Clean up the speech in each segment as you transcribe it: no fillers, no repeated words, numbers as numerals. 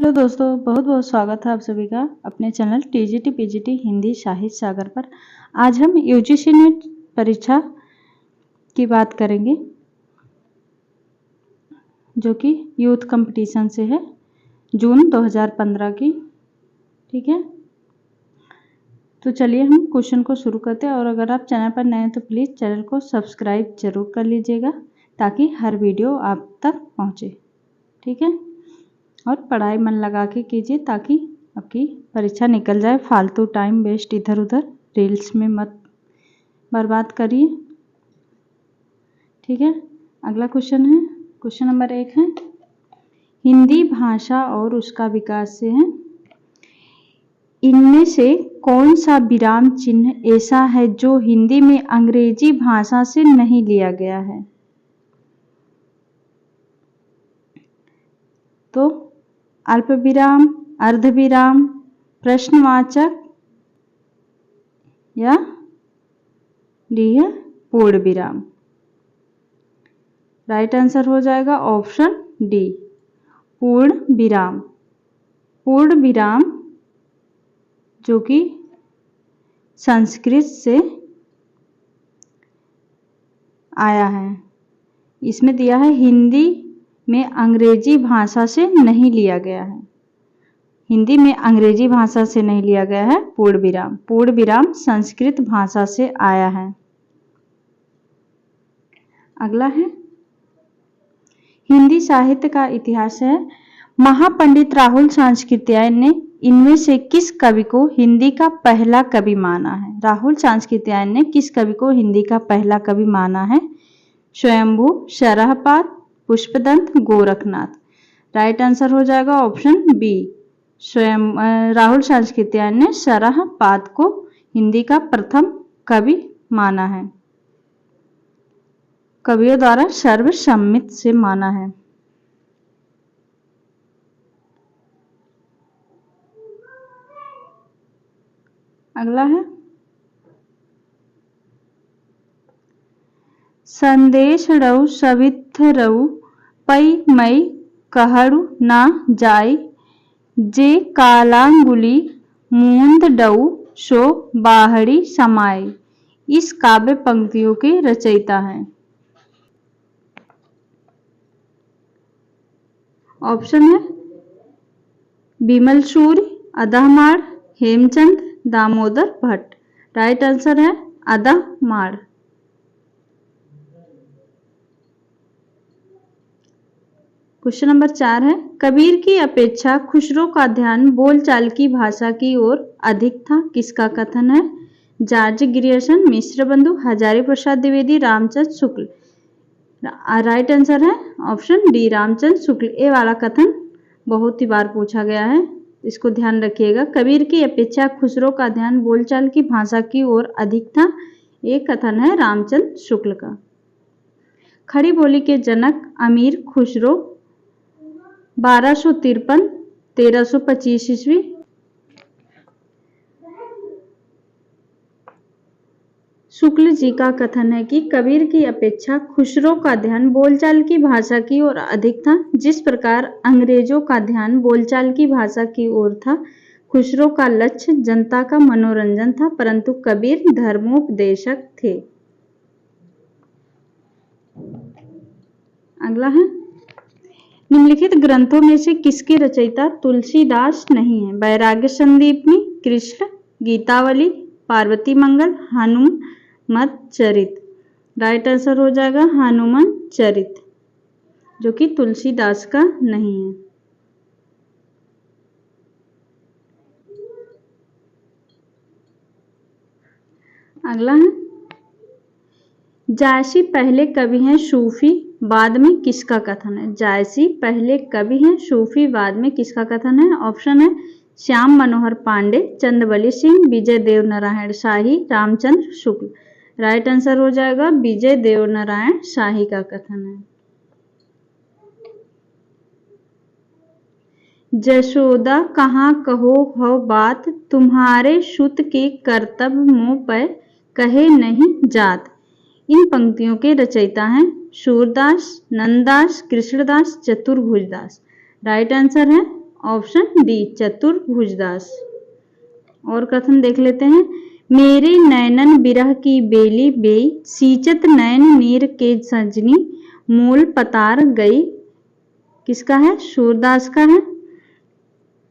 Hello दोस्तों, बहुत बहुत स्वागत है आप सभी का अपने चैनल टीजीटी पीजीटी हिंदी साहित्य सागर पर। आज हम यूजीसी नेट परीक्षा की बात करेंगे जो कि यूथ कंपटीशन से है, जून 2015 की। ठीक है, तो चलिए हम क्वेश्चन को शुरू करते हैं। और अगर आप चैनल पर नए हैं तो प्लीज़ चैनल को सब्सक्राइब जरूर कर लीजिएगा ताकि हर वीडियो आप तक पहुँचे। ठीक है, और पढ़ाई मन लगा के कीजिए ताकि आपकी परीक्षा निकल जाए। फालतू टाइम वेस्ट इधर उधर रील्स में मत बर्बाद करिए। ठीक है, अगला क्वेश्चन है, क्वेश्चन नंबर 1 है, हिंदी भाषा और उसका विकास से है। इनमें से कौन सा विराम चिन्ह ऐसा है जो हिंदी में अंग्रेजी भाषा से नहीं लिया गया है? तो अल्प विराम, अर्ध विराम, प्रश्नवाचक या डी है पूर्ण विराम। राइट आंसर हो जाएगा ऑप्शन डी, पूर्ण विराम। पूर्ण विराम जो कि संस्कृत से आया है, इसमें दिया है हिंदी में अंग्रेजी भाषा से नहीं लिया गया है। हिंदी में अंग्रेजी भाषा से नहीं लिया गया है पूर्ण विराम। पूर्ण विराम संस्कृत भाषा से आया है। अगला है, हिंदी साहित्य का इतिहास है। महापंडित राहुल सांस्कृत्यायन ने इनमें से किस कवि को हिंदी का पहला कवि माना है? राहुल सांस्कृत्यायन ने किस कवि को हिंदी का पहला कवि माना है? स्वयंभू, शरहपाद, पुष्पदंत, गोरखनाथ। राइट आंसर हो जाएगा ऑप्शन बी, राहुल सांस्कृत्यायन ने शरहपाद को हिंदी का प्रथम कवि माना है। कवियों द्वारा सर्वसम्मति से माना है। अगला है, संदेशड़ऊ सविथरऊ पई मई कहड़ु ना जाई जे कालांगुली मूंद डऊ सो बाहड़ी समाई। इस काव्य पंक्तियों के रचयिता हैं। ऑप्शन है बिमल सूर्य, अदाहमाड़, हेमचंद, दामोदर भट्ट। राइट आंसर है अदाहमाड़। क्वेश्चन नंबर 4 है, कबीर की अपेक्षा खुसरो का ध्यान बोलचाल की भाषा की ओर अधिक था, किसका कथन है? जॉर्ज ग्रियर्सन, मिश्र बंधु, हजारी प्रसाद द्विवेदी, रामचंद्र शुक्ल। राइट आंसर है ऑप्शन डी, रामचंद्र शुक्ल। ये वाला कथन बहुत ही बार पूछा गया है, इसको ध्यान रखिएगा। कबीर की अपेक्षा खुसरो का ध्यान बोलचाल की भाषा की ओर अधिक था, ये कथन है रामचंद्र शुक्ल का। खड़ी बोली के जनक अमीर खुसरो 1253-1325 ईस्वी। शुक्ल जी का कथन है कि कबीर की अपेक्षा खुसरो का ध्यान बोलचाल की भाषा की ओर अधिक था। जिस प्रकार अंग्रेजों का ध्यान बोलचाल की भाषा की ओर था, खुसरो का लक्ष्य जनता का मनोरंजन था, परंतु कबीर धर्मोपदेशक थे। अगला है, निम्नलिखित ग्रंथों में से किसके रचयिता तुलसीदास नहीं है? वैराग्य संदीपनी, कृष्ण गीतावली, पार्वती मंगल, हनुमत चरित। राइट आंसर हो जाएगा हनुमान चरित, जो कि तुलसीदास का नहीं है। अगला है, जायसी पहले कवि हैं सूफी बाद में, किसका कथन है? जायसी पहले कवि हैं सूफी बाद में, किसका कथन है? ऑप्शन है श्याम मनोहर पांडे, चंद्रवली सिंह, विजय देव नारायण शाही, रामचंद्र शुक्ल। राइट आंसर हो जाएगा विजय देव नारायण शाही का कथन है। जशोदा कहाँ कहो हो बात, तुम्हारे सुत के कर्तव्य मुँह पर कहे नहीं जात। इन पंक्तियों के रचयिता हैं सूरदास, नंददास, कृष्णदास, चतुर्भुजदास। राइट आंसर है ऑप्शन डी चतुर्भुजदास। और कथन देख लेते हैं। मेरे नैनन बिरह की बेली बेई, सींचत नैन नीर के सजनी, मूल पतार गई। किसका है? सूरदास का है।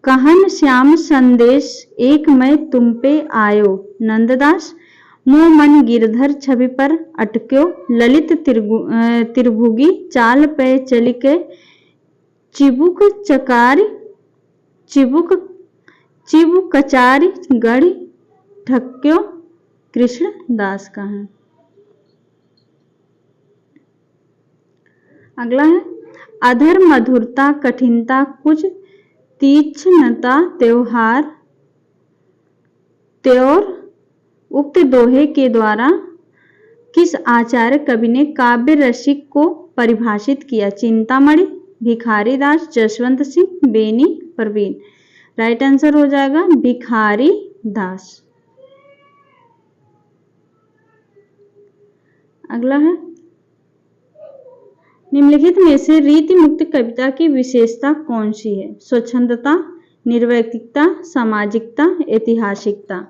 कहन श्याम संदेश एक मैं तुम पे आयो, नंददास। मुँह मन गिरधर छवि पर अटक्यो, ललित त्रिभुगी चाल पे चलिके, चिबुक कचारी गढ़ ठक्यो। कृष्णदास का है। अगला है। अधर मधुरता कठिनता कुछ तीक्ष्णता त्योहार त्योर, उक्त दोहे के द्वारा किस आचार्य कवि ने काव्य रसिक को परिभाषित किया? चिंतामणि, भिखारी दास, जसवंत सिंह, बेनी परवीन। राइट आंसर हो जाएगा भिखारी दास। अगला है। निम्नलिखित में से रीति मुक्त कविता की विशेषता कौन सी है? स्वच्छंदता, निर्वैयक्तिकता, सामाजिकता, ऐतिहासिकता।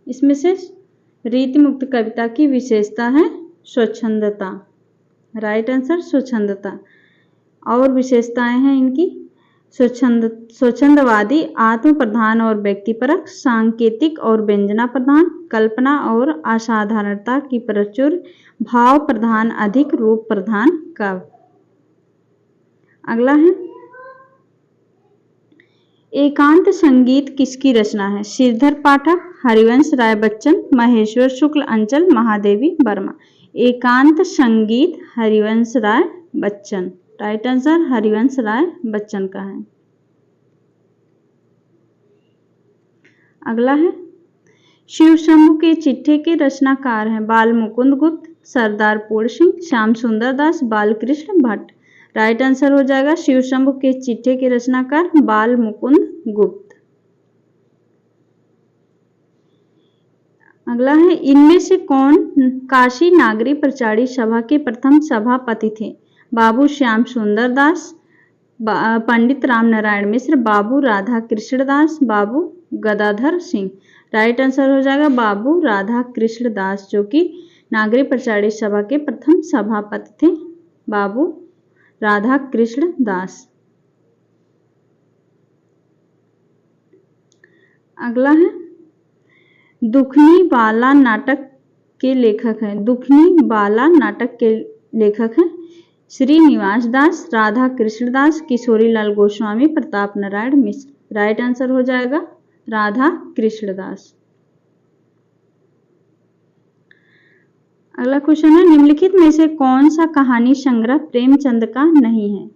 इसमें से रीति मुक्त कविता की विशेषता है स्वच्छंदता। Right answer स्वच्छंदता। और विशेषताएं हैं इनकी। स्वच्छंदवादी, आत्म प्रधान और व्यक्तिपरक, सांकेतिक और व्यंजना प्रधान, कल्पना और असाधारणता की प्रचुर, भाव प्रधान अधिक, रूप प्रधान काव्य। अगला है। एकांत संगीत किसकी रचना है? श्रीधर पाठक, हरिवंश राय बच्चन, महेश्वर शुक्ल अंचल, महादेवी वर्मा। एकांत संगीत हरिवंश राय बच्चन। राइट आंसर हरिवंश राय बच्चन का है। अगला है। शिव शंभु के चिट्ठे के रचनाकार हैं बाल मुकुंद गुप्त, सरदार पूर्ण सिंह, श्याम सुंदर दास, बालकृष्ण भट्ट। राइट आंसर हो जाएगा शिव शंभु के चिट्ठे के रचनाकार बाल मुकुंद गुप्त। अगला है। इनमें से कौन काशी नागरी प्रचारी सभा के प्रथम सभापति थे? बाबू श्याम सुंदर दास, पंडित राम नारायण मिश्र, बाबू राधा कृष्ण दास, बाबू गदाधर सिंह। राइट आंसर हो जाएगा बाबू राधा कृष्ण दास, जो कि नागरी प्रचारी सभा के प्रथम सभापति थे, बाबू राधा कृष्ण दास। अगला है। दुखनी बाला नाटक के लेखक हैं। दुखनी बाला नाटक के लेखक हैं श्रीनिवास दास, राधा कृष्ण दास, किशोरी लाल गोस्वामी, प्रताप नारायण मिश्र। राइट आंसर हो जाएगा राधा कृष्ण दास। अगला क्वेश्चन है। निम्नलिखित में से कौन सा कहानी संग्रह प्रेमचंद का नहीं है?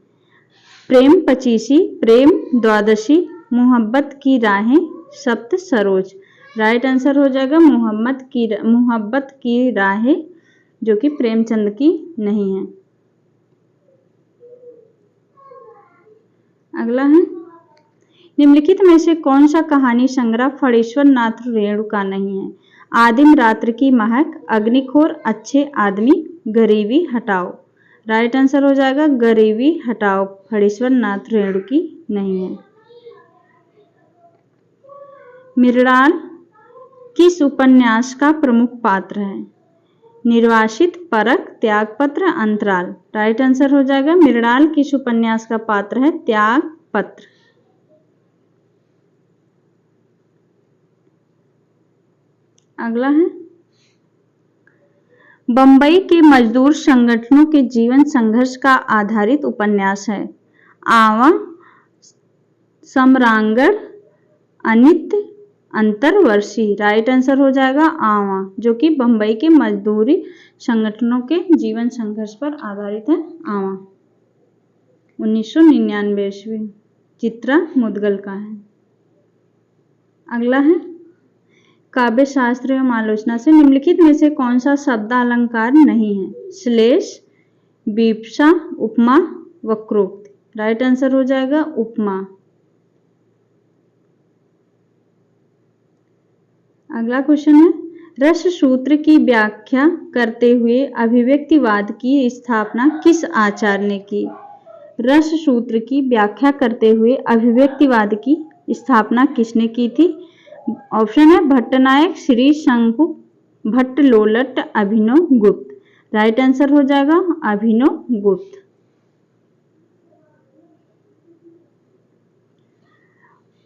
प्रेम पचीसी, प्रेम द्वादशी, मोहब्बत की राहें, सप्त सरोज। राइट आंसर हो जाएगा मोहब्बत की राहें, जो कि प्रेमचंद की नहीं है। अगला है। निम्नलिखित में से कौन सा कहानी संग्रह फणीश्वर नाथ रेणु का नहीं है? आदिम रात्र की महक, अग्निखोर, अच्छे आदमी, गरीबी हटाओ। राइट आंसर हो जाएगा गरीबी हटाओ, फणीश्वर नाथ रेणु की नहीं है। मृणाल किस उपन्यास का प्रमुख पात्र है? निर्वासित, परख, त्यागपत्र, अंतराल। राइट आंसर हो जाएगा मृणाल किस उपन्यास का पात्र है? त्यागपत्र। अगला है। बंबई के मजदूर संगठनों के जीवन संघर्ष का आधारित उपन्यास है। आवा, सम्रांगण, अनित्य, अंतरवर्षी। राइट आंसर हो जाएगा आवा, जो कि बंबई के मजदूरी संगठनों के जीवन संघर्ष पर आधारित है। आवा 1999 ईस्वी, चित्रा मुदगल का है। अगला है। काव्य शास्त्र एवं आलोचना से निम्नलिखित में से कौन सा शब्द अलंकार नहीं है? श्लेष, विपसा, उपमा, वक्रोक्ति। राइट आंसर हो जाएगा उपमा। अगला क्वेश्चन है। रस सूत्र की व्याख्या करते हुए अभिव्यक्तिवाद की स्थापना किस आचार्य ने की? रस सूत्र की व्याख्या करते हुए अभिव्यक्तिवाद की स्थापना किसने की थी? ऑप्शन है भट्टनायक, श्री शंकु, भट्ट लोलट, अभिनव गुप्त। राइट आंसर हो जाएगा अभिनव गुप्त।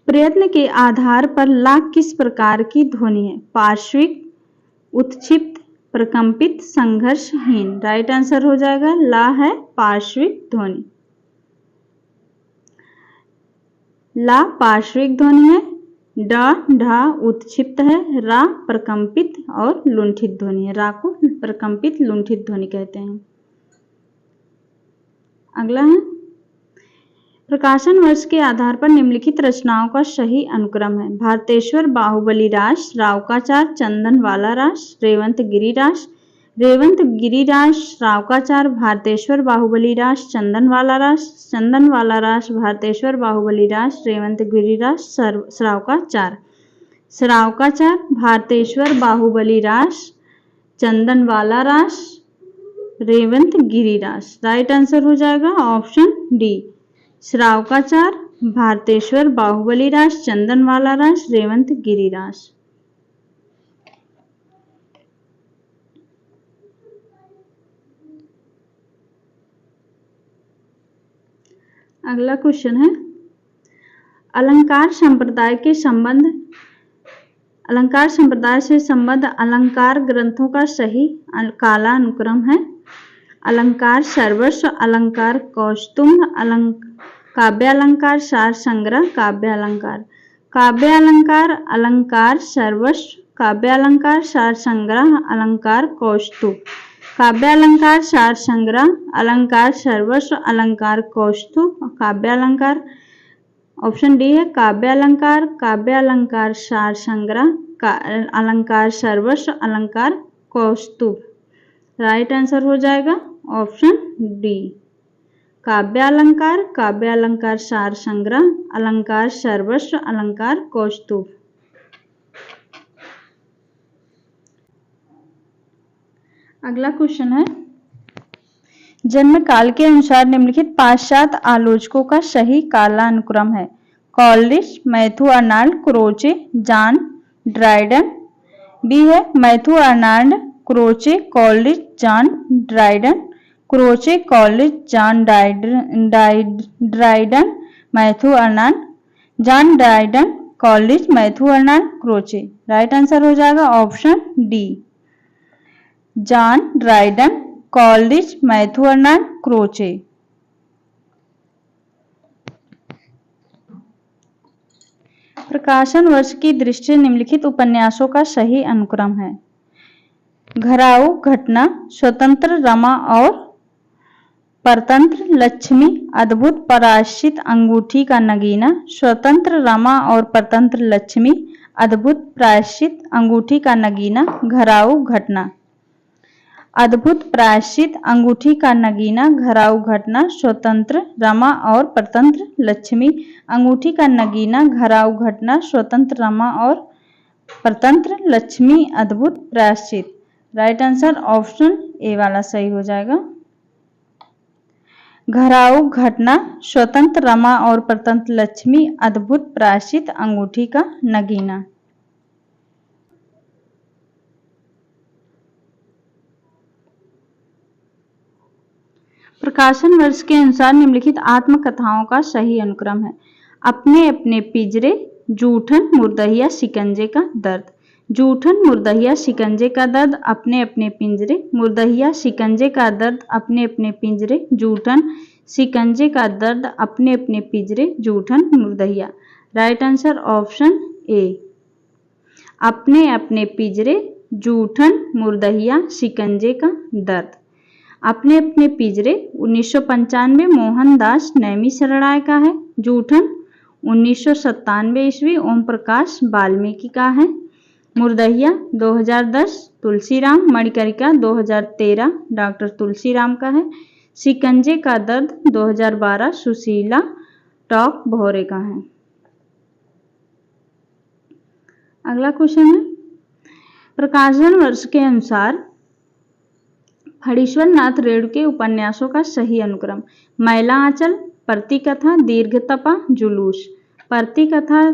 प्रयत्न के आधार पर ला किस प्रकार की ध्वनि है? पार्श्विक, उत्क्षिप्त, प्रकंपित, संघर्षहीन। राइट आंसर हो जाएगा ला है पार्श्विक ध्वनि। ला पार्श्विक ध्वनि है, ड ढा उत्क्षिप्त है, रा प्रकंपित और लुंठित ध्वनि है। रा को प्रकंपित लुंठित ध्वनि कहते हैं। अगला है प्रकाशन वर्ष के आधार पर निम्नलिखित रचनाओं का सही अनुक्रम है। भारतेश्वर बाहुबली रास, रावकाचार, चंदनवाला रास, रेवंत गिरिरास। रेवंत गिरिरास, रावकाचार, भारतेश्वर बाहुबली रास, चंदनवाला रास, चंदनवाला रास, भारतेश्वर बाहुबली रास, रेवंत गिरिरास, श्रावकाचार। श्रावकाचार, भारतेश्वर बाहुबली रास, चंदनवाला रास, रेवंत गिरिरास। राइट आंसर हो जाएगा ऑप्शन डी श्रावकाचार, भारतेश्वर बाहुबली रास, चंदनवाला रास, रेवंत गिरिरास। अगला क्वेश्चन है अलंकार संप्रदाय के संबंध अलंकार संप्रदाय से संबद्ध अलंकार ग्रंथों का सही काला अनुक्रम है। अलंकार सर्वस्व, अलंकार कौस्तुभ, काव्य अलंकार, सार संग्रह, काव्य अलंकार। काव्य अलंकार, अलंकार सर्वस्व, काव्य अलंकार, सार संग्रह, अलंकार कौस्तुभ। काव्य अलंकार, सार संग्रह, अलंकार सर्वस्व, अलंकार कौस्तुभ, काव्य अलंकार। ऑप्शन डी है काव्य अलंकार, काव्य अलंकार, सार संग्रह, अलंकार सर्वस्व, अलंकार कौस्तुभ। राइट आंसर हो जाएगा ऑप्शन डी काव्य अलंकार, काव्य अलंकार, सार संग्रह, अलंकार सर्वस्व, अलंकार कौस्तुभ। अगला क्वेश्चन है जन्म काल के अनुसार निम्नलिखित पाश्चात्य आलोचकों का सही काला अनुक्रम है। Coleridge, Matthew Arnold, Croce, John Dryden. B है Matthew Arnold, Croce, Coleridge, John Dryden. Croce, Coleridge, John Dryden, Matthew Arnold, John Dryden, Coleridge, Matthew Arnold, Croce. Right answer हो जाएगा option D John Dryden, Coleridge, Matthew Arnold, Croce. प्रकाशन वर्ष की दृष्टि से निम्नलिखित उपन्यासों का सही अनुक्रम है। घराऊ घटना, स्वतंत्र रमा और परतंत्र लक्ष्मी, अद्भुत प्रायश्चित, अंगूठी का नगीना। स्वतंत्र रमा और परतंत्र लक्ष्मी, अद्भुत प्रायश्चित, अंगूठी का नगीना, घराऊ घटना। अद्भुत प्रायश्चित, अंगूठी का नगीना, घराऊ घटना, स्वतंत्र रमा और परतंत्र लक्ष्मी, अंगूठी का नगीना, घराऊ घटना, स्वतंत्र रमा और परतंत्र लक्ष्मी, अद्भुत प्रायश्चित। राइट आंसर ऑप्शन ए वाला सही हो जाएगा। घराऊ घटना, स्वतंत्र रमा और परतंत्र लक्ष्मी, अद्भुत प्रायश्चित, अंगूठी का नगीना। प्रकाशन वर्ष के अनुसार निम्नलिखित आत्मकथाओं का सही अनुक्रम है। अपने अपने पिंजरे, जूठन, मुर्दहिया, शिकंजे का दर्द। जूठन, मुर्दहिया, शिकंजे का दर्द, अपने अपने पिंजरे, मुर्दहिया, शिकंजे का दर्द, अपने अपने पिंजरे, जूठन, शिकंजे का दर्द, अपने अपने पिंजरे, जूठन, मुर्दहिया। राइट आंसर ऑप्शन ए अपने अपने पिंजरे, जूठन, मुर्दहिया, शिकंजे का दर्द। अपने अपने पिंजरे 1995 मोहनदास नैमिषारण्य का है। जूठन 1997 ईस्वी ओम प्रकाश वाल्मीकि का है। मुर्दहिया 2010 तुलसीराम, मणिकर्णिका 2013 डॉक्टर तुलसीराम का है। शिकंजे का दर्द 2012 सुशीला टॉक भौरे का है। अगला क्वेश्चन है प्रकाशन वर्ष के अनुसार फणीश्वर नाथ रेणु के उपन्यासों का सही अनुक्रम। मैला आंचल, प्रतिकथा, दीर्घतपा, जुलूस। परिकथा,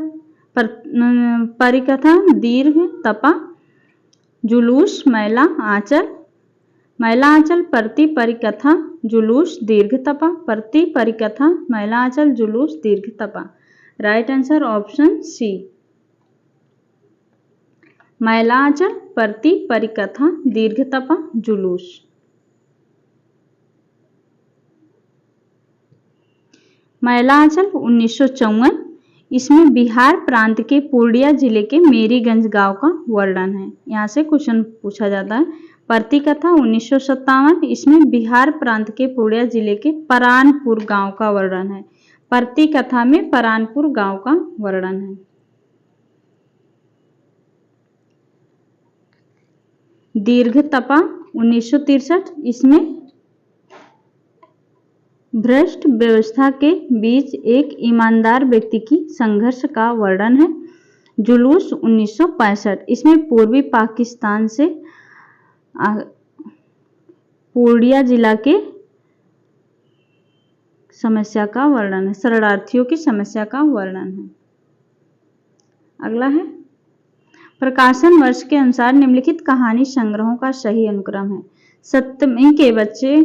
दीर्घतपा, जुलूस, मैला आंचल। मैला आंचल, परिकथा, जुलूस, दीर्घतपा। परिकथा, Maila Anchal, Julus, Dirghatapa. Right answer option C. Maila Anchal, परिकथा, दीर्घतपा, जुलूस। मैला आंचल 1954। इसमें बिहार प्रांत के पूर्णिया जिले के मेरीगंज गांव का वर्णन है। यहाँ से क्वेश्चन पूछा जाता है। प्रतिकथा 1957। इसमें बिहार प्रांत के पूर्णिया जिले के परानपुर गांव का वर्णन है। प्रतिकथा में परानपुर गांव का वर्णन है। दीर्घतपा 1963। इसमें भ्रष्ट व्यवस्था के बीच एक ईमानदार व्यक्ति की संघर्ष का वर्णन है। जुलूस 1965। इसमें पूर्वी पाकिस्तान से पूर्णिया जिला के समस्या का वर्णन है, शरणार्थियों की समस्या का वर्णन है। अगला है प्रकाशन वर्ष के अनुसार निम्नलिखित कहानी संग्रहों का सही अनुक्रम है। सप्तमी के बच्चे,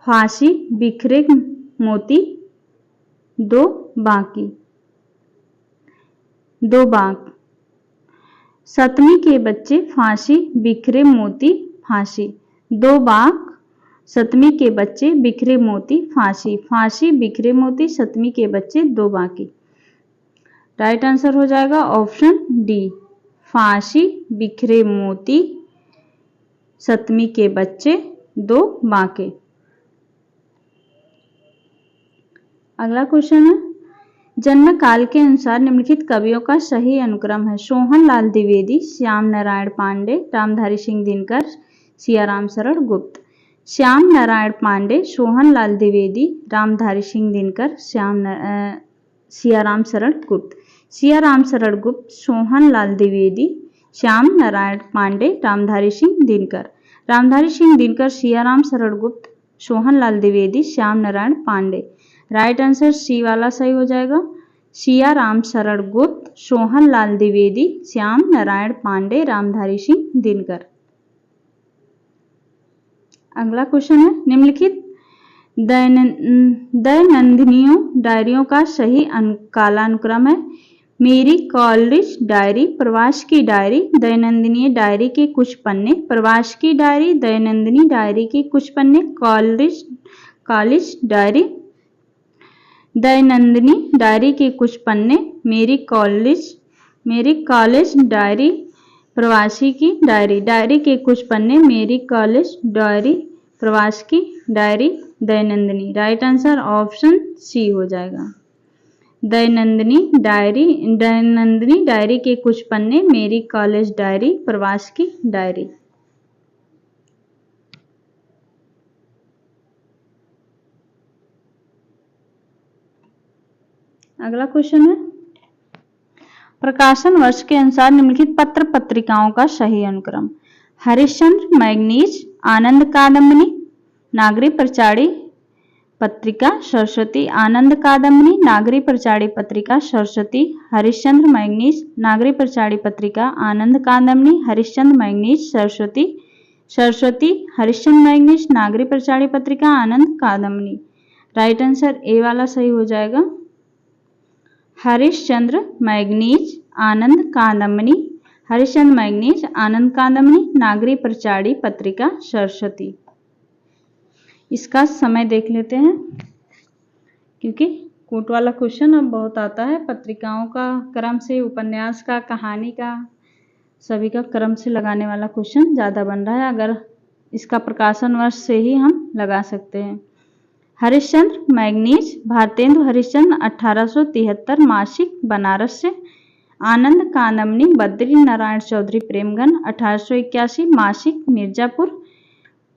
फांसी, बिखरे मोती, दो बांक। सप्तमी के बच्चे, फांसी, बिखरे मोती, फांसी, दो बांक। सप्तमी के बच्चे, बिखरे मोती, फांसी, फांसी, बिखरे मोती, सप्तमी के बच्चे, दो बांकी। राइट आंसर हो जाएगा ऑप्शन डी, फांसी, बिखरे मोती, सप्तमी के बच्चे, दो बांके। अगला क्वेश्चन है जन्म काल के अनुसार निम्नलिखित कवियों का सही अनुक्रम है। सोहन लाल द्विवेदी, श्याम नारायण पांडे, रामधारी सिंह दिनकर, सियाराम शरण गुप्त। श्याम नारायण पांडे, सोहन लाल द्विवेदी, रामधारी सिंह दिनकर, सियाराम शरण गुप्त। Siyaram Sharan Gupt, Sohan Lal Dwivedi, Shyam Narayan Pandey, Ramdhari Singh Dinkar. Ramdhari Singh Dinkar, Siyaram Sharan Gupt, Sohan Lal Dwivedi, Shyam Narayan Pandey. Right answer C वाला सही हो जाएगा। सियाराम शरण गुप्त, सोहन लाल द्विवेदी, श्याम नारायण पांडे, रामधारी सिंह दिनकर। अगला क्वेश्चन है निम्नलिखित दैनंदिनियों डायरियों का सही कालानुक्रम है। मेरी कॉलेज डायरी, प्रवास की डायरी, दैनंदिनी डायरी के कुछ पन्ने, प्रवास की डायरी, दैनंदिनी डायरी के कुछ पन्ने, कॉलेज डायरी, दैनंदिनी डायरी के कुछ पन्ने, मेरी कॉलेज डायरी, प्रवासी की डायरी, डायरी के कुछ पन्ने, मेरी कॉलेज डायरी, प्रवास की diary, Dainandini. Right answer option C हो जाएगा। दैनंदिनी डायरी के कुछ पन्ने, मेरी कॉलेज डायरी, प्रवास की डायरी। अगला क्वेश्चन है प्रकाशन वर्ष के अनुसार निम्नलिखित पत्र पत्रिकाओं का सही अनुक्रम। हरिश्चंद्र मैगनीज, आनंद कादम्बिनी, नागरी प्रचारी पत्रिका, सरस्वती, आनंद कादम्बिनी, नागरी प्रचारी पत्रिका, सरस्वती, हरिश्चंद्र मैगनीज, नागरी प्रचारी पत्रिका, आनंद कादम्बिनी, हरिश्चंद्र मैगनीज, सरस्वती, हरिश्चंद्र मैगनीज, नागरी प्रचारी पत्रिका, आनंद कादम्बिनी। राइट आंसर ए वाला सही हो जाएगा। हरिश्चंद्र मैगनीज, आनंद कादम्बिनी, हरिश्चंद्र मैगनीज, आनंद कादम्बिनी, नागरी प्रचारी पत्रिका, सरस्वती। इसका समय देख लेते हैं क्योंकि कोट वाला क्वेश्चन अब बहुत आता है। पत्रिकाओं का क्रम से, उपन्यास का, कहानी का, सभी का क्रम से लगाने वाला क्वेश्चन ज़्यादा बन रहा है। अगर इसका प्रकाशन वर्ष से ही हम लगा सकते हैं। हरिश्चंद्र मैगनीज, भारतेंदु हरिश्चंद्र, 1873 मासिक, बनारस से। आनंद कादम्बिनी, बद्री नारायण चौधरी प्रेमगन, 1881 मासिक, मिर्जापुर।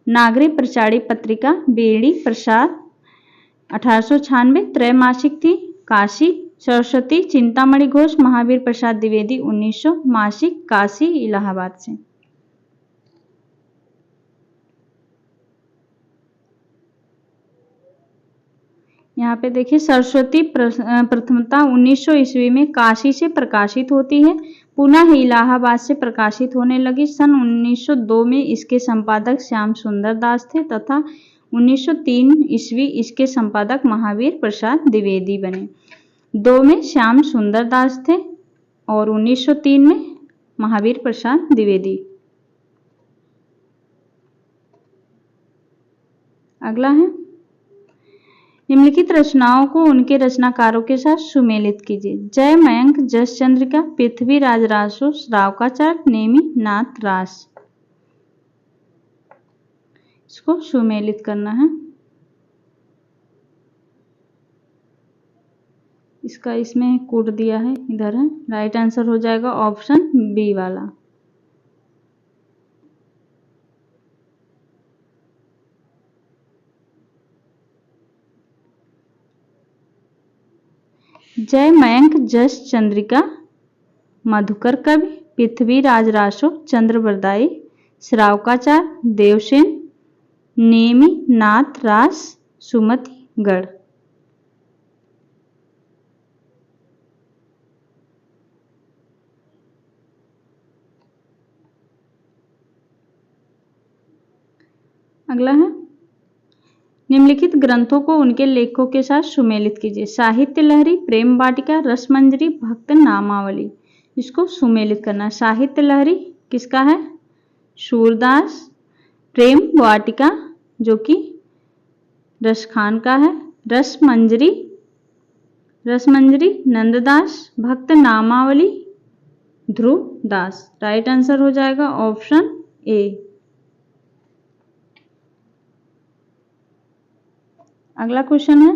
नागरी प्रचारी पत्रिका, बेड़ी प्रसाद, 1896 त्रैमासिक थी, काशी। सरस्वती, चिंतामणि घोष, महावीर प्रसाद द्विवेदी, 1900 मासिक, काशी, इलाहाबाद से। यहाँ पे देखिए सरस्वती प्रथमता 1900 ईस्वी में काशी से प्रकाशित होती है, पुनः इलाहाबाद से प्रकाशित होने लगी। सन 1902 में इसके संपादक श्याम सुंदर दास थे तथा 1903 ईस्वी इसके संपादक महावीर प्रसाद द्विवेदी बने। 2 में श्याम सुंदर दास थे और 1903 में महावीर प्रसाद द्विवेदी। अगला है, निम्नलिखित रचनाओं को उनके रचनाकारों के साथ सुमेलित कीजिए। जय मयंक, जस चंद्रिका, पृथ्वीराज रासो, श्रावकाचार्य, नेमि नाथ रास। इसको सुमेलित करना है। इसका इसमें कोड दिया है, इधर है। राइट आंसर हो जाएगा ऑप्शन बी वाला। जय मयंक, जस चंद्रिका, मधुकर कवि, पृथ्वीराज रासो, चंद्रवरदायी, श्रावकाचार्य, देवसेन, नेमि नाथ रास, सुमति गढ़। अगला है, निम्नलिखित ग्रंथों को उनके लेखकों के साथ सुमेलित कीजिए। साहित्य लहरी, प्रेम वाटिका, रसमंजरी, भक्त नामावली। इसको सुमेलित करना। साहित्य लहरी किसका है? सूरदास। प्रेम वाटिका जो कि रसखान का है। रसमंजरी नंददास। भक्त नामावली ध्रुव दास। राइट आंसर हो जाएगा ऑप्शन ए। अगला क्वेश्चन है,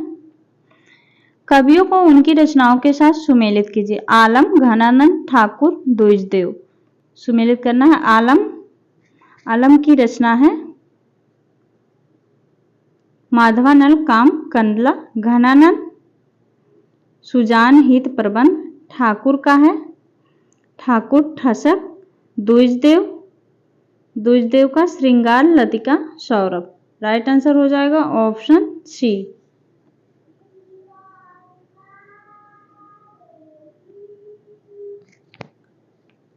कवियों को उनकी रचनाओं के साथ सुमेलित कीजिए। आलम, घनानंद, ठाकुर, द्विजदेव। सुमेलित करना है। आलम की रचना है माधवानल काम कंडला। घनानंद सुजान हित प्रबंध। ठाकुर का है ठाकुर ठसक। द्विजदेव का श्रृंगार लतिका सौरभ। राइट आंसर हो जाएगा ऑप्शन सी।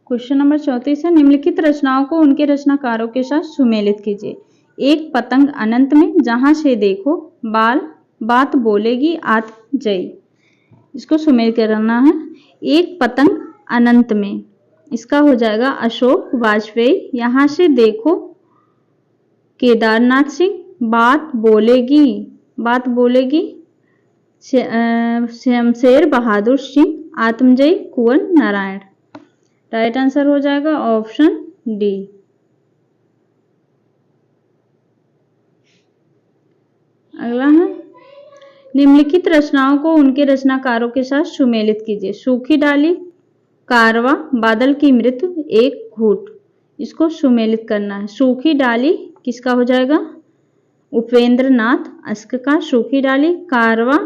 क्वेश्चन नंबर 34 है, निम्नलिखित रचनाओं को उनके रचनाकारों के साथ सुमेलित कीजिए। एक पतंग अनंत में, जहां से देखो बात बोलेगी आत्मजयी। इसको सुमेलित करना है। एक पतंग अनंत में, इसका हो जाएगा अशोक वाजपेयी। यहां से देखो केदारनाथ सिंह। बात बोलेगी शमशेर बहादुर सिंह। आत्मजयी कुंवर नारायण। राइट आंसर हो जाएगा ऑप्शन डी। अगला है, निम्नलिखित रचनाओं को उनके रचनाकारों के साथ सुमेलित कीजिए। सूखी डाली, कारवा, बादल की मृत्यु, एक घूट। इसको सुमेलित करना है। सूखी डाली किसका हो जाएगा? उपेंद्र नाथ अस्क का सूखी डाली। कारवा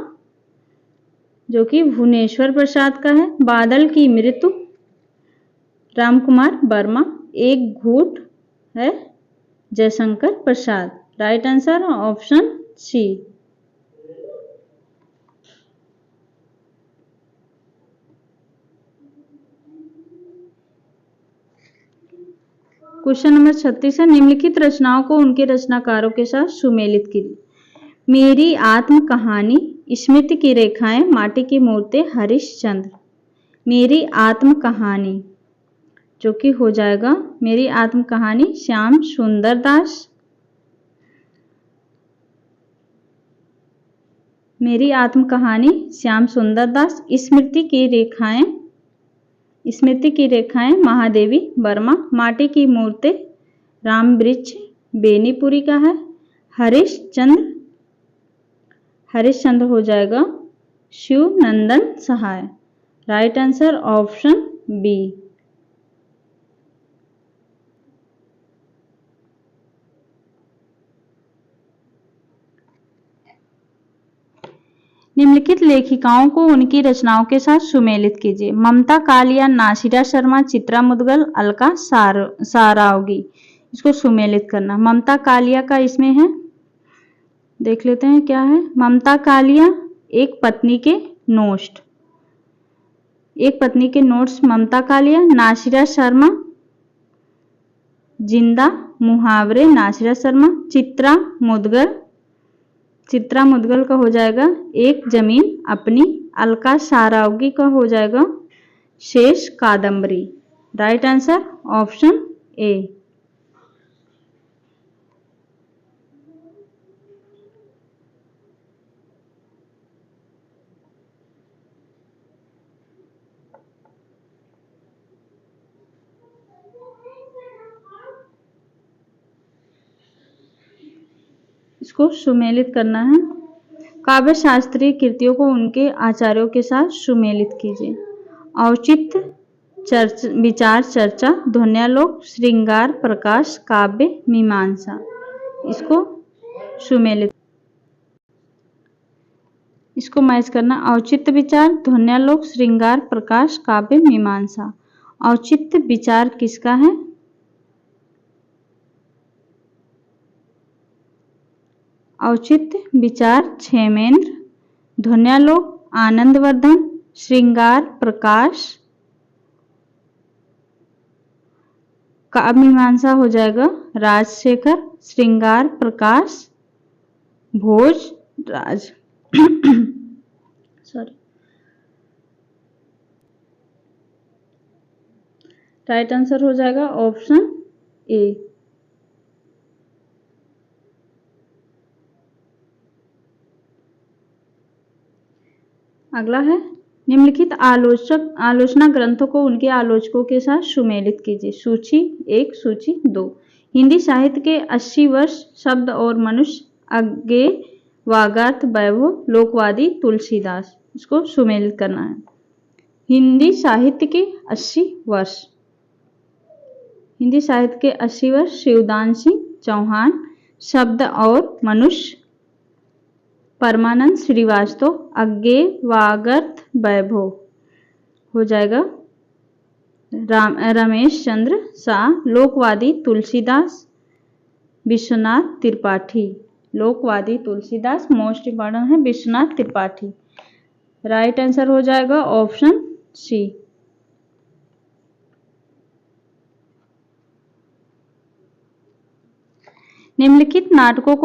जो कि भुवनेश्वर प्रसाद का है। बादल की मृत्यु रामकुमार वर्मा। एक घूट है Jaishankar Prasad. Right answer option C. Question number 36 है, निम्नलिखित रचनाओं को उनके रचनाकारों के साथ सुमेलित कीजिए। मेरी आत्म कहानी, स्मृति की रेखाएं, माटी की मूर्तें, हरिश्चंद्र। मेरी आत्म कहानी जो कि हो जाएगा मेरी आत्म कहानी श्याम सुंदर दास। मेरी आत्म कहानी श्याम सुंदर दास। स्मृति की रेखाएं महादेवी वर्मा। माटी की मूर्तें राम वृक्ष बेनीपुरी का है। हरिश्चंद्र हो जाएगा Shiv Nandan Sahay. Right answer option B. निम्नलिखित लेखिकाओं को उनकी रचनाओं के साथ सुमेलित कीजिए। ममता कालिया, नासिरा शर्मा, चित्रा मुदगल, अलका सारावगी। इसको सुमेलित करना। ममता कालिया का इसमें है, देख लेते हैं क्या है। ममता कालिया एक पत्नी के नोट्स, एक पत्नी के नोट्स ममता कालिया, नासिरा शर्मा, जिंदा मुहावरे नासिरा शर्मा, चित्रा मुदगल का हो जाएगा एक जमीन अपनी, अलका शारावगी का हो जाएगा शेष Kadambari. Right answer option A. इसको सुमेलित करना है। काव्य शास्त्रीय कृतियों को उनके आचार्यों के साथ सुमेलित कीजिए। औचित्य, विचार चर्चा, ध्वन्यालोक, श्रृंगार प्रकाश, काव्य मीमांसा। इसको सुमेलित, इसको मैच करना। औचित्य विचार, ध्वन्यालोक, श्रृंगार प्रकाश, काव्य मीमांसा। औचित्य विचार किसका है? औचित्य विचार क्षेमेंद्र, ध्वन्यालोक आनंदवर्धन, श्रृंगार प्रकाश, काव्य मीमांसा हो जाएगा राजशेखर, श्रृंगार प्रकाश भोजराज। सॉरी। राइट आंसर हो जाएगा ऑप्शन ए। अगला है निम्नलिखित आलोचना ग्रंथों को उनके आलोचकों के साथ सुमेलित कीजिए। सूची 1, सूची 2। हिंदी साहित्य के 80 वर्ष, शब्द और मनुष्य, अज्ञेय वागार्थ वैभव, लोकवादी तुलसीदास। इसको सुमेलित करना है। हिंदी साहित्य के 80 वर्ष, हिंदी साहित्य के 80 वर्ष शिवदान सिंह चौहान, शब्द और मनुष्य परमानंद श्रीवास्तव, अज्ञेय वागर्थ वैभव हो जाएगा रमेश चंद्र शाह, लोकवादी तुलसीदास विश्वनाथ त्रिपाठी। लोकवादी तुलसीदास मोस्ट इंपॉर्टेंट है विश्वनाथ त्रिपाठी। राइट आंसर हो जाएगा ऑप्शन सी। निम्नलिखित नाटककारों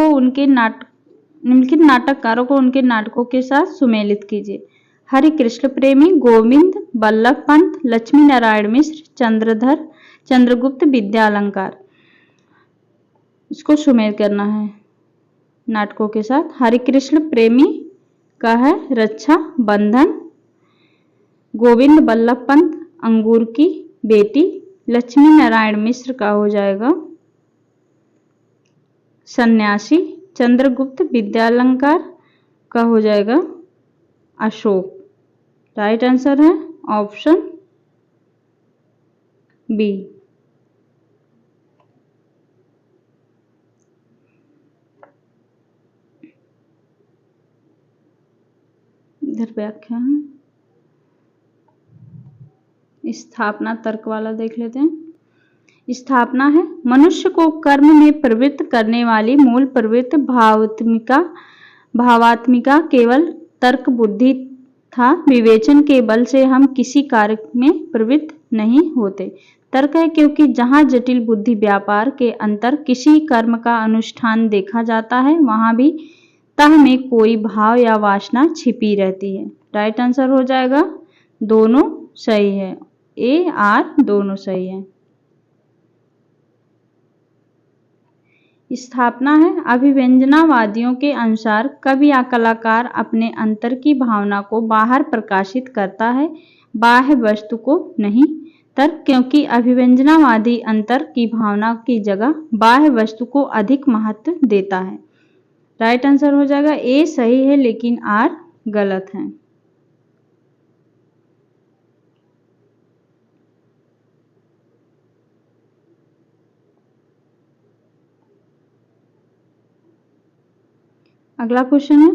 को उनके नाटकों के साथ सुमेलित कीजिए। हरि कृष्ण प्रेमी, गोविंद बल्लभ पंत, लक्ष्मी नारायण मिश्र, चंद्रगुप्त विद्यालंकार। इसको सुमेल करना है नाटकों के साथ। हरि कृष्ण प्रेमी का है रक्षा बंधन, गोविंद बल्लभ पंत अंगूर की बेटी, लक्ष्मी नारायण मिश्र का हो जाएगा सन्यासी, चंद्रगुप्त विद्यालंकार का हो जाएगा अशोक। राइट आंसर है ऑप्शन बी। इधर व्याख्या है, स्थापना तर्क वाला देख लेते हैं। स्थापना है मनुष्य को कर्म में प्रवृत्त करने वाली मूल प्रवृत्ति भावात्मिका केवल तर्क बुद्धि था, विवेचन के बल से हम किसी कार्य में प्रवृत्त नहीं होते। तर्क है क्योंकि जहाँ जटिल बुद्धि व्यापार के अंतर किसी कर्म का अनुष्ठान देखा जाता है, वहां भी तह में कोई भाव या वासना छिपी रहती है। राइट आंसर हो जाएगा दोनों सही है, ए आर दोनों सही है। स्थापना है अभिव्यंजनावादियों के अनुसार कवि या कलाकार अपने अंतर की भावना को बाहर प्रकाशित करता है, बाह्य वस्तु को नहीं। तर्क क्योंकि अभिव्यंजनावादी अंतर की भावना की जगह बाह्य वस्तु को अधिक महत्व देता है। राइट आंसर हो जाएगा ए सही है लेकिन आर गलत है। अगला क्वेश्चन है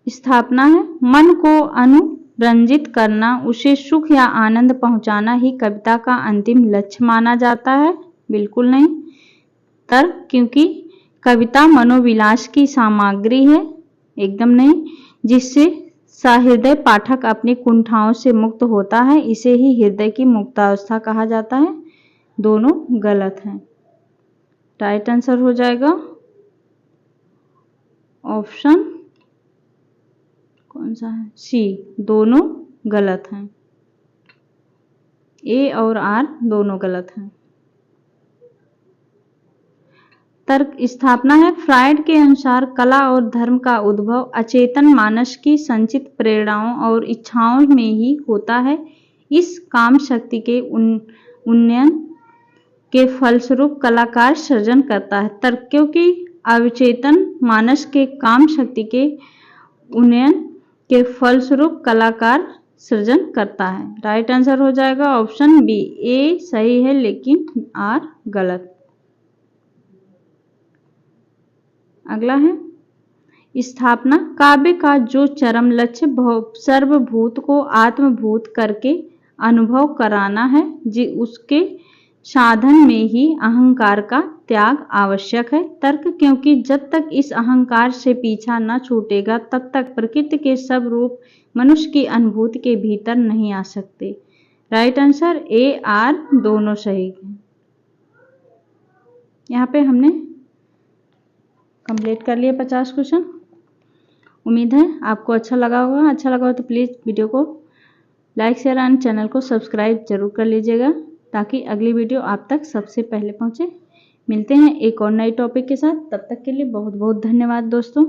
स्थापना है मन को अनुरंजित करना, उसे सुख या आनंद पहुंचाना ही कविता का अंतिम लक्ष्य माना जाता है। बिल्कुल नहीं। तर्क क्योंकि कविता मनोविलास की सामग्री है, एकदम नहीं। जिससे सहृदय पाठक अपनी कुंठाओं से मुक्त होता है, इसे ही हृदय की मुक्तावस्था कहा जाता है। दोनों गलत हैं। राइट आंसर हो जाएगा ऑप्शन कौन सा है, सी। दोनों गलत हैं, ए और आर दोनों गलत हैं। तर्क स्थापना है। फ्रायड के अनुसार कला और धर्म का उद्भव अचेतन मानस की संचित प्रेरणाओं और इच्छाओं में ही होता है। इस काम शक्ति के उन्नयन के फलस्वरूप कलाकार सृजन करता है। तर्क, क्योंकि अवचेतन मानस के काम शक्ति के उन्नयन के फलस्वरूप कलाकार सृजन करता है। राइट आंसर हो जाएगा ऑप्शन बी। ए सही है लेकिन आर गलत। अगला है स्थापना। काव्य का जो चरम लक्ष्य सर्वभूत को आत्मभूत करके अनुभव कराना है, उसके साधन में ही अहंकार का त्याग आवश्यक है। तर्क, क्योंकि जब तक इस अहंकार से पीछा न छूटेगा तब तक प्रकृति के सब रूप मनुष्य की अनुभूति के भीतर नहीं आ सकते। राइट आंसर ए आर दोनों सही है। यहाँ पे हमने कंप्लीट कर लिए 50 क्वेश्चन। उम्मीद है आपको अच्छा लगा होगा। अच्छा लगा हो तो प्लीज़ वीडियो को लाइक शेयर एंड चैनल को सब्सक्राइब जरूर कर लीजिएगा, ताकि अगली वीडियो आप तक सबसे पहले पहुंचे। मिलते हैं एक और नए टॉपिक के साथ, तब तक के लिए बहुत बहुत धन्यवाद दोस्तों।